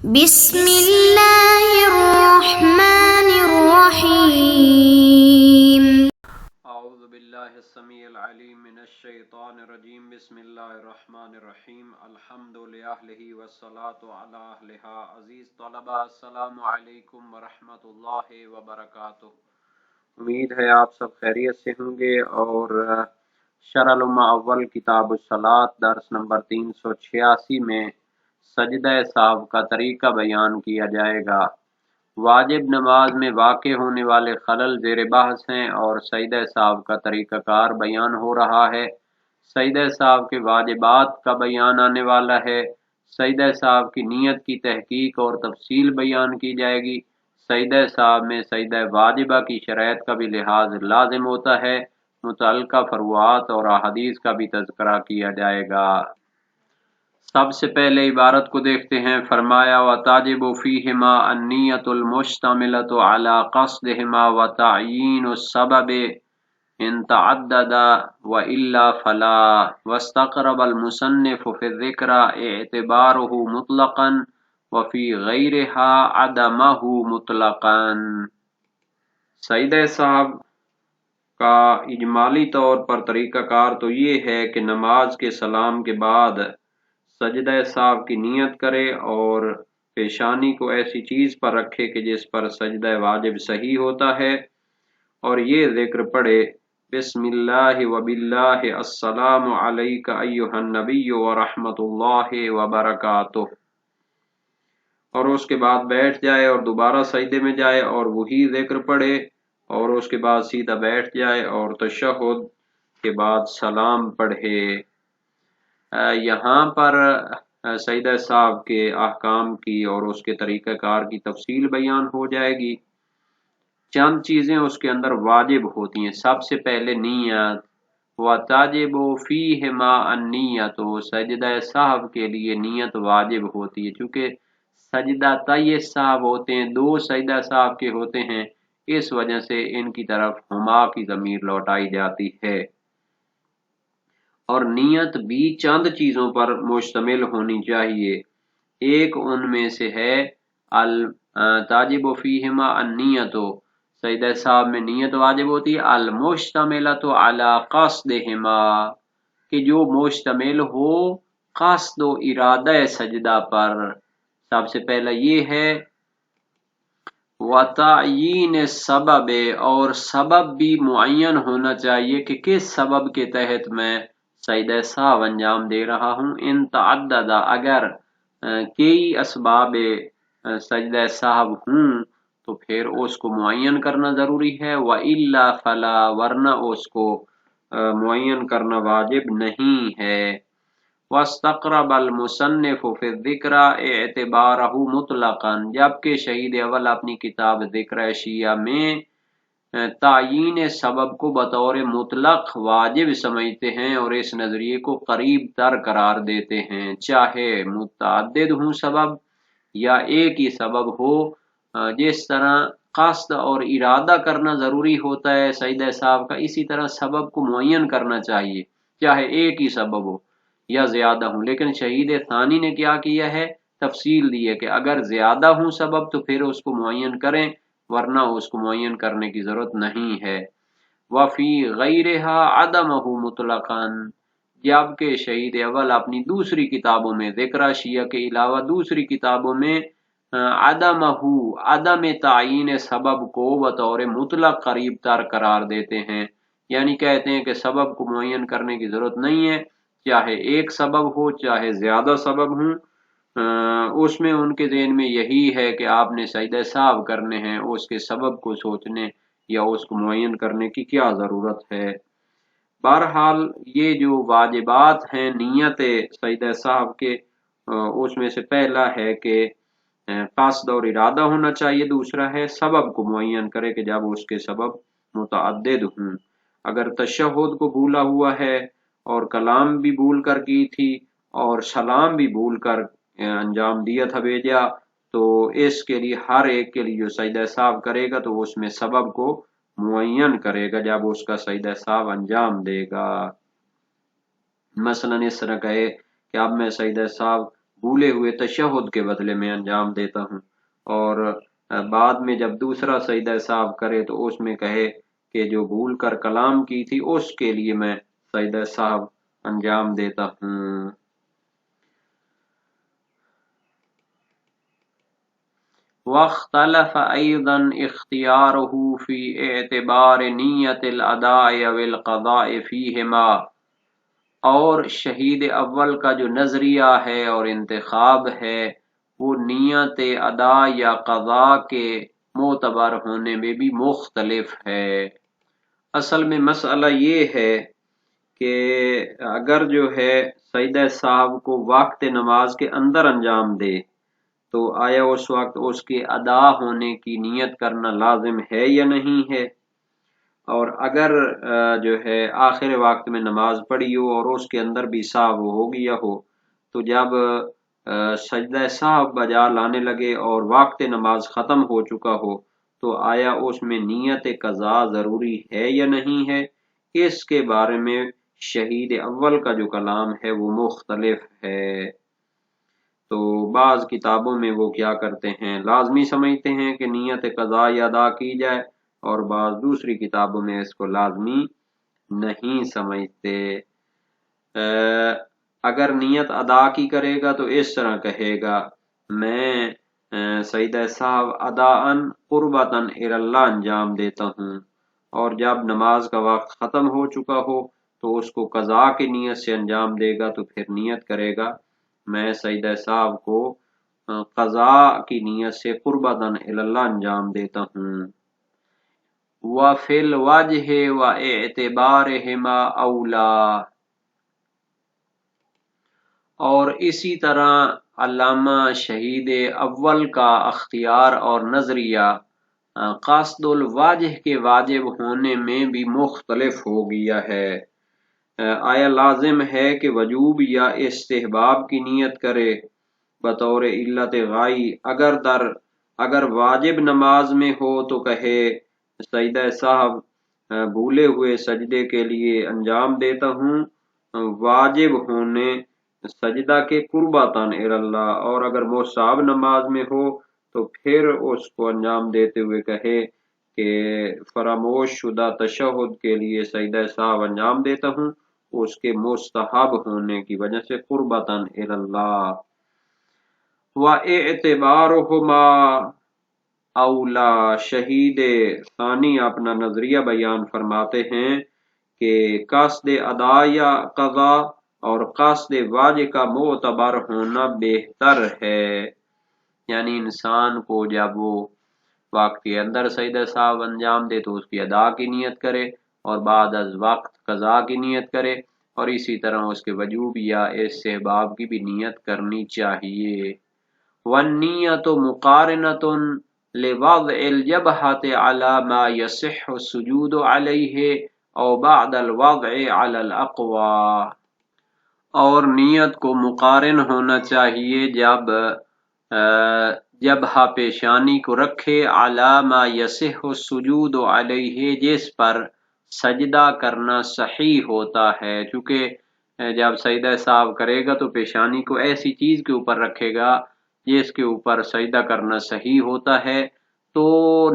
بسم اللہ الرحمن الرحیم اعوذ باللہ السمیع العلیم من الشیطان الرجیم بسم اللہ الرحمن الرحیم الحمد للہ والصلاة علی اہلہا عزیز طلبہ السلام علیکم ورحمۃ اللہ وبرکاتہ۔ امید ہے آپ سب خیریت سے ہوں گے اور شرح الامہ اول کتاب الصلاۃ درس نمبر 386 میں سجدہ سہو کا طریقہ بیان کیا جائے گا۔ واجب نماز میں واقع ہونے والے خلل زیر بحث ہیں اور سجدہ سہو کا طریقہ کار بیان ہو رہا ہے۔ سجدہ سہو کے واجبات کا بیان آنے والا ہے۔ سجدہ سہو کی نیت کی تحقیق اور تفصیل بیان کی جائے گی۔ سجدہ سہو میں سجدہ واجبہ کی شرائط کا بھی لحاظ لازم ہوتا ہے۔ متعلقہ فروعات اور احادیث کا بھی تذکرہ کیا جائے گا۔ سب سے پہلے عبارت کو دیکھتے ہیں۔ فرمایا وَتَجِبُ فِيهِمَا النِّيَّةُ الْمُشْتَمِلَةُ عَلَى قَصْدِهِمَا وَتَعْيِينُ السَّبَبِ إِن تَعَدَّدَ وَإِلَّا فَلَا وَاسْتَقْرَبَ الْمُصَنِّفُ فِي الذِّكْرِ اعْتِبَارُهُ مُطْلَقًا وَفِي غَيْرِهَا عَدَمَهُ مُطْلَقًا۔ سجدہ سہو کا اجمالی طور پر طریقہ کار تو یہ ہے کہ نماز کے سلام کے بعد سجدہ سہو کی نیت کرے اور پیشانی کو ایسی چیز پر رکھے کہ جس پر سجدہ واجب صحیح ہوتا ہے، اور یہ ذکر پڑھے بسم اللہ وباللہ السلام علیک ایھا النبی ورحمۃ اللہ وبرکاتہ، اور اس کے بعد بیٹھ جائے اور دوبارہ سجدے میں جائے اور وہی ذکر پڑھے اور اس کے بعد سیدھا بیٹھ جائے اور تشہد کے بعد سلام پڑھے۔ یہاں پر سجدہ سہو کے احکام کی اور اس کے طریقہ کار کی تفصیل بیان ہو جائے گی۔ چند چیزیں اس کے اندر واجب ہوتی ہیں۔ سب سے پہلے نیت، وَتَجِبُ فِيهِمَا النِّيَّةُ، سجدہ سہو کے لیے نیت واجب ہوتی ہے، چونکہ سجدہ سہو ہوتے ہیں، دو سجدہ سہو کے ہوتے ہیں، اس وجہ سے ان کی طرف ہما کی ضمیر لوٹائی جاتی ہے۔ اور نیت بھی چند چیزوں پر مشتمل ہونی چاہیے۔ ایک ان میں سے ہے تاجب فیہما النیت، سجدہ سہو میں نیت واجب ہوتی ہے، المشتملۃ علی قصدہما، کہ جو مشتمل ہو قصد و ارادہ سجدہ پر۔ سب سے پہلا یہ ہے وَتَعْيِينِ السَّبَبِ، اور سبب بھی معین ہونا چاہیے کہ کس سبب کے تحت میں سجدہ سہو انجام دے رہا ہوں۔ ان تعدد، اگر کئی اسباب سجدہ سہو ہوں تو پھر اس کو معین کرنا ضروری ہے، وَإِلَّا فَلَا، ورنہ اس کو معین کرنا واجب نہیں ہے۔ وَاسْتَقْرَبَ الْمُصَنِّفُ فِي الذِّكْرِ اعْتِبَارَهُ مُطْلَقًا، جبکہ شہید اول اپنی کتاب ذکر شیعہ میں تعیین سبب کو بطور مطلق واجب سمجھتے ہیں اور اس نظریے کو قریب تر قرار دیتے ہیں، چاہے متعدد ہوں سبب یا ایک ہی سبب ہو۔ جس طرح قصد اور ارادہ کرنا ضروری ہوتا ہے سجدہ سہو کا، اسی طرح سبب کو معین کرنا چاہیے، چاہے ایک ہی سبب ہو یا زیادہ ہوں۔ لیکن شہید ثانی نے کیا کیا ہے، تفصیل دی ہے کہ اگر زیادہ ہوں سبب تو پھر اس کو معین کریں، ورنہ اس کو معین کرنے کی ضرورت نہیں ہے۔ وفی غیرہا عدمہ مطلقاً، جبکہ شہید اول اپنی دوسری کتابوں میں، ذکر شیعہ کے علاوہ دوسری کتابوں میں عدم تعین سبب کو بطور مطلق قریب تر قرار دیتے ہیں، یعنی کہتے ہیں کہ سبب کو معین کرنے کی ضرورت نہیں ہے، چاہے ایک سبب ہو چاہے زیادہ سبب ہوں۔ اس میں ان کے ذہن میں یہی ہے کہ آپ نے سجدہ سہو کرنے ہیں، اس کے سبب کو سوچنے یا اس کو معین کرنے کی کیا ضرورت ہے۔ بہرحال یہ جو واجبات ہیں نیت سجدہ سہو کے، اس میں سے پہلا ہے کہ قصد اور ارادہ ہونا چاہیے، دوسرا ہے سبب کو معین کرے کہ جب اس کے سبب متعدد ہوں۔ اگر تشہد کو بھولا ہوا ہے اور کلام بھی بھول کر کی تھی اور سلام بھی بھول کر انجام دیا تھا بھیجا، تو اس کے لیے ہر ایک کے لیے جو سجدہ سہو کرے گا تو اس میں سبب کو معین کرے گا جب اس کا سجدہ سہو انجام دے گا۔ مثلا اس طرح کہے کہ اب میں سجدہ سہو بھولے ہوئے تشہد کے بدلے میں انجام دیتا ہوں، اور بعد میں جب دوسرا سجدہ سہو کرے تو اس میں کہے کہ جو بھول کر کلام کی تھی اس کے لیے میں سجدہ سہو انجام دیتا ہوں۔ واختلف ايضا اختیارہ فی اعتبار نیت الاداء والقضاء فیہما، اور شہید اول کا جو نظریہ ہے اور انتخاب ہے وہ نیت ادا یا قضاء کے معتبر ہونے میں بھی مختلف ہے۔ اصل میں مسئلہ یہ ہے کہ اگر جو ہے سجدہ سہو کو وقت نماز کے اندر انجام دے تو آیا اس وقت اس کے ادا ہونے کی نیت کرنا لازم ہے یا نہیں ہے، اور اگر جو ہے آخر وقت میں نماز پڑھی ہو اور اس کے اندر بھی سہو ہو گیا ہو تو جب سجدہ سہو بجا لانے لگے اور وقت نماز ختم ہو چکا ہو تو آیا اس میں نیت قضا ضروری ہے یا نہیں ہے، اس کے بارے میں شہید اول کا جو کلام ہے وہ مختلف ہے۔ تو بعض کتابوں میں وہ کیا کرتے ہیں، لازمی سمجھتے ہیں کہ نیت قضا ادا کی جائے، اور بعض دوسری کتابوں میں اس کو لازمی نہیں سمجھتے۔ اگر نیت ادا کی کرے گا تو اس طرح کہے گا میں سجدہ سہو اداءً قربتاً الی اللہ انجام دیتا ہوں، اور جب نماز کا وقت ختم ہو چکا ہو تو اس کو قضا کی نیت سے انجام دے گا، تو پھر نیت کرے گا میں سجدہ سہو کو قضا کی نیت سے قربتاً الی اللہ انجام دیتا ہوں۔ وَفِي الْوَجْهِ وَاعْتِبَارِهِمَا أَوْلَى، اور اسی طرح علامہ شہید اول کا اختیار اور نظریہ قصد الوجہ کے واجب ہونے میں بھی مختلف ہو گیا ہے۔ آیا لازم ہے کہ وجوب یا استحباب کی نیت کرے بطور علت غائی، اگر واجب نماز میں ہو تو کہے سجدہ سہو بھولے ہوئے سجدے کے لیے انجام دیتا ہوں واجب ہونے سجدہ کے قربتاً الی اللہ، اور اگر مستحب نماز میں ہو تو پھر اس کو انجام دیتے ہوئے کہے کہ فراموش شدہ تشہد کے لیے سجدہ سہو انجام دیتا ہوں اس کے مستحب ہونے کی وجہ سے قربتاً الی اللہ۔ وَاعْتِبَارُهُمَا اولا، شہید ثانی اپنا نظریہ بیان فرماتے ہیں کہ قصد ادا یا قضا اور قصد واجب کا معتبر ہونا بہتر ہے، یعنی انسان کو جب وہ وقت کے اندر سجدہ سہو انجام دے تو اس کی ادا کی نیت کرے، اور بعد از وقت قضا کی نیت کرے، اور اسی طرح اس کے وجوب یا استحباب کی بھی نیت کرنی چاہیے۔ وَالنِّيَّةُ مُقَارِنَةٌ لِوَضْعِ الْجَبْهَةِ عَلَى مَا يَصِحُّ السُّجُودُ عَلَيْهِ أَوْ بَعْدَ الْوَضْعِ عَلَى الْأَقْوَى، اور نیت کو مقارن ہونا چاہیے جب جبہہ پیشانی کو رکھے علی ما یصح السجود علیہ، جس پر سجدہ کرنا صحیح ہوتا ہے، چونکہ جب سجدہ سہو کرے گا تو پیشانی کو ایسی چیز کے اوپر رکھے گا جس کے اوپر سجدہ کرنا صحیح ہوتا ہے، تو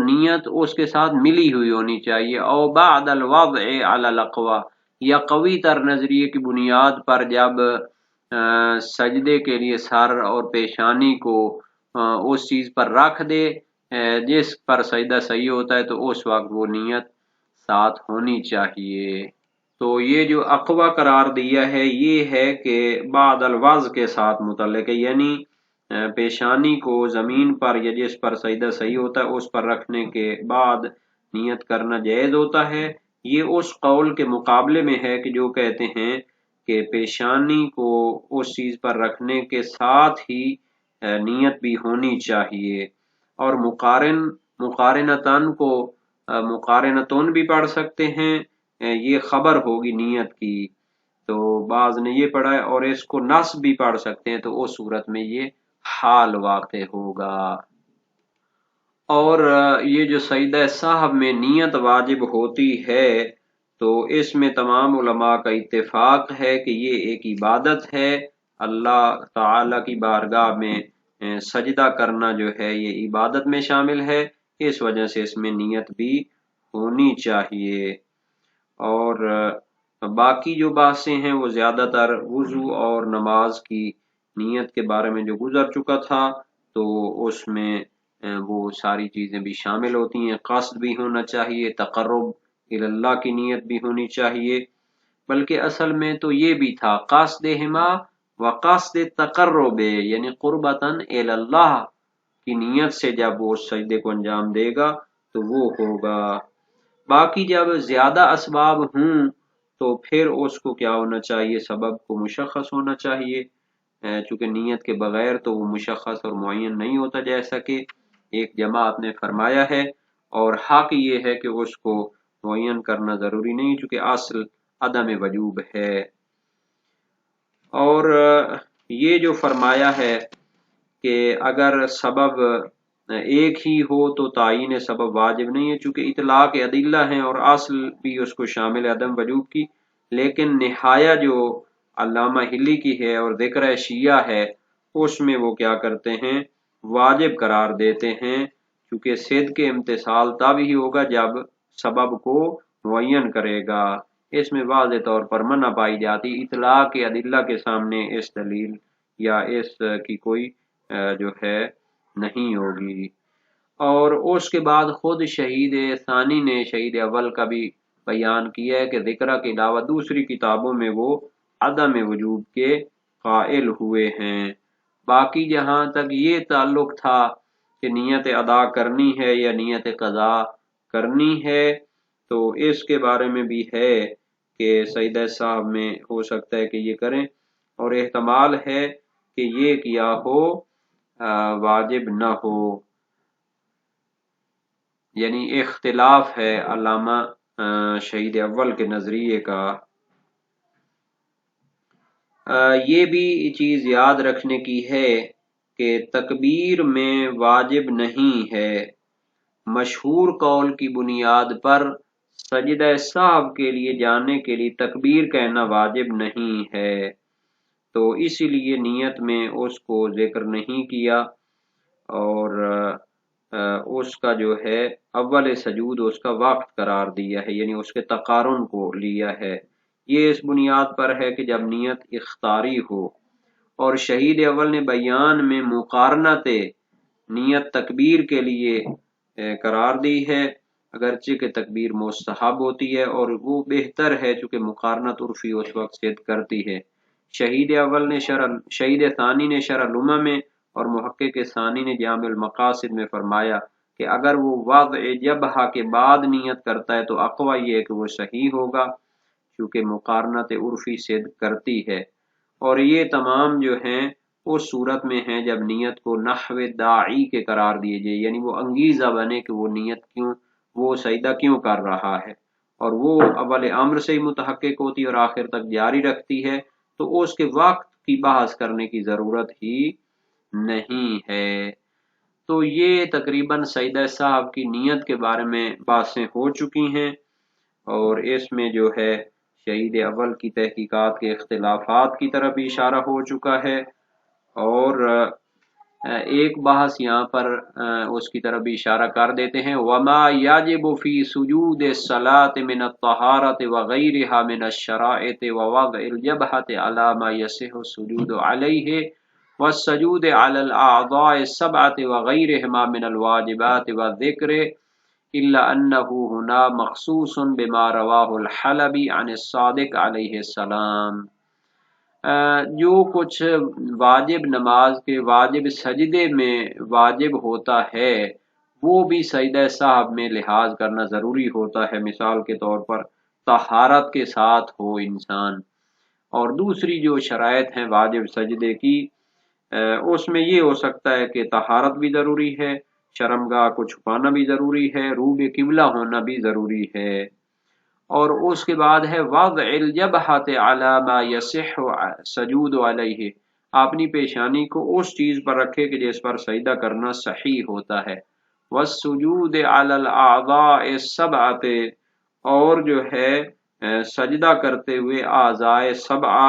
نیت اس کے ساتھ ملی ہوئی ہونی چاہیے۔ او بعد الوضع علی الاقوی، یا قوی تر نظریے کی بنیاد پر جب سجدے کے لیے سر اور پیشانی کو اس چیز پر رکھ دے جس پر سجدہ صحیح ہوتا ہے تو اس وقت وہ نیت ساتھ ہونی چاہیے۔ تو یہ جو اقوی قرار دیا ہے یہ ہے کہ بعد الوضع کے ساتھ متعلق ہے، یعنی پیشانی کو زمین پر یا جس پر سجدہ صحیح ہوتا ہے اس پر رکھنے کے بعد نیت کرنا جائز ہوتا ہے۔ یہ اس قول کے مقابلے میں ہے کہ جو کہتے ہیں کہ پیشانی کو اس چیز پر رکھنے کے ساتھ ہی نیت بھی ہونی چاہیے، اور مقارنتاً کو مقارنتون بھی پڑھ سکتے ہیں، یہ خبر ہوگی نیت کی، تو بعض نے یہ پڑھا ہے، اور اس کو نصب بھی پڑھ سکتے ہیں تو اس صورت میں یہ حال واقع ہوگا۔ اور یہ جو سجدہ سہو میں نیت واجب ہوتی ہے تو اس میں تمام علماء کا اتفاق ہے کہ یہ ایک عبادت ہے اللہ تعالی کی بارگاہ میں سجدہ کرنا جو ہے یہ عبادت میں شامل ہے، اس وجہ سے اس میں نیت بھی ہونی چاہیے۔ اور باقی جو باتیں ہیں وہ زیادہ تر وضو اور نماز کی نیت کے بارے میں جو گزر چکا تھا، تو اس میں وہ ساری چیزیں بھی شامل ہوتی ہیں۔ قصد بھی ہونا چاہیے، تقرب اللہ کی نیت بھی ہونی چاہیے، بلکہ اصل میں تو یہ بھی تھا قصدہما و قصد تقرب، یعنی قربتاً اللہ کی نیت سے جب وہ اس سجدے کو انجام دے گا تو وہ ہوگا۔ باقی جب زیادہ اسباب ہوں تو پھر اس کو کیا ہونا چاہیے، سبب کو مشخص ہونا چاہیے، چونکہ نیت کے بغیر تو وہ مشخص اور معین نہیں ہوتا، جیسا کہ ایک جماعت نے فرمایا ہے، اور حق یہ ہے کہ اس کو معین کرنا ضروری نہیں، چونکہ اصل عدم وجوب ہے۔ اور یہ جو فرمایا ہے کہ اگر سبب ایک ہی ہو تو تعین سبب واجب نہیں ہے، چونکہ اطلاق ادلہ ہیں اور اصل بھی اس کو شامل ہے عدم وجوب کی، لیکن نہایہ جو علامہ ہلی کی ہے اور ذکر شیعہ ہے اس میں وہ کیا کرتے ہیں، واجب قرار دیتے ہیں، کیونکہ صدق کے امتثال تب ہی ہوگا جب سبب کو معین کرے گا۔ اس میں واضح طور پر منع پائی جاتی، اطلاق ادلہ کے سامنے اس دلیل یا اس کی کوئی جو ہے نہیں ہوگی۔ اور اس کے بعد خود شہید ثانی نے شہید اول کا بھی بیان کیا ہے کہ ذکرہ کے علاوہ دوسری کتابوں میں وہ عدم وجوب کے قائل ہوئے ہیں۔ باقی جہاں تک یہ تعلق تھا کہ نیت ادا کرنی ہے یا نیت قضا کرنی ہے، تو اس کے بارے میں بھی ہے کہ سیدہ صاحب میں ہو سکتا ہے کہ یہ کریں، اور احتمال ہے کہ یہ کیا ہو واجب نہ ہو، یعنی اختلاف ہے علامہ شہید اول کے نظریے کا۔ یہ بھی چیز یاد رکھنے کی ہے کہ تکبیر میں واجب نہیں ہے، مشہور قول کی بنیاد پر سجدہ سہو کے لیے جانے کے لیے تکبیر کہنا واجب نہیں ہے، تو اسی لیے نیت میں اس کو ذکر نہیں کیا، اور اس کا جو ہے اول سجود اس کا وقت قرار دیا ہے، یعنی اس کے تقارن کو لیا ہے۔ یہ اس بنیاد پر ہے کہ جب نیت اختیاری ہو، اور شہید اول نے بیان میں مقارنت نیت تکبیر کے لیے قرار دی ہے، اگرچہ کہ تکبیر مستحب ہوتی ہے، اور وہ بہتر ہے چونکہ مقارنت عرفی اس وقت صد کرتی ہے۔ شہید ثانی نے شرح الامہ میں اور محقق ثانی نے جامع المقاصد میں فرمایا کہ اگر وہ وضع جبہہ کے بعد نیت کرتا ہے تو اقوی یہ ہے کہ وہ صحیح ہوگا، کیونکہ مقارنت عرفی صد کرتی ہے، اور یہ تمام جو ہیں اس صورت میں ہیں جب نیت کو نحو داعی کے قرار دیے جائے، یعنی وہ انگیزہ بنے کہ وہ نیت کیوں، وہ سجدہ کیوں کر رہا ہے، اور وہ اول امر سے ہی متحقق ہوتی ہے اور آخر تک جاری رکھتی ہے، تو اس کے وقت کی بحث کرنے کی ضرورت ہی نہیں ہے۔ تو یہ تقریباً سجدہ صاحب کی نیت کے بارے میں باتیں ہو چکی ہیں، اور اس میں جو ہے شہید اول کی تحقیقات کے اختلافات کی طرف بھی اشارہ ہو چکا ہے، اور ایک بحث یہاں پر اس کی طرف بھی اشارہ کر دیتے ہیں، وما یجب فی سجود الصلاۃ من الطہارۃ وغیرها من الشرائط ووضع الجبہۃ علی ما یصح السجود علیہ والسجود علی الاعضاء السبعۃ وغیرهما من الواجبات والذکر الا انه هنا مخصوص بما رواه الحلبی عن الصادق علیہ السلام۔ جو کچھ واجب نماز کے واجب سجدے میں واجب ہوتا ہے وہ بھی سجدہ صاحب میں لحاظ کرنا ضروری ہوتا ہے، مثال کے طور پر طہارت کے ساتھ ہو انسان، اور دوسری جو شرائط ہیں واجب سجدے کی اس میں یہ ہو سکتا ہے کہ طہارت بھی ضروری ہے، شرمگاہ کو چھپانا بھی ضروری ہے، روب قبلہ ہونا بھی ضروری ہے، اور اس کے بعد ہے وضع الجبہۃ علی ما یصح سجود علیہ، اپنی پیشانی کو اس چیز پر رکھے کہ جس پر سجدہ کرنا صحیح ہوتا ہے، والسجود علی الاعضاء السبعۃ، اور جو ہے سجدہ کرتے ہوئے اعضاء سبعہ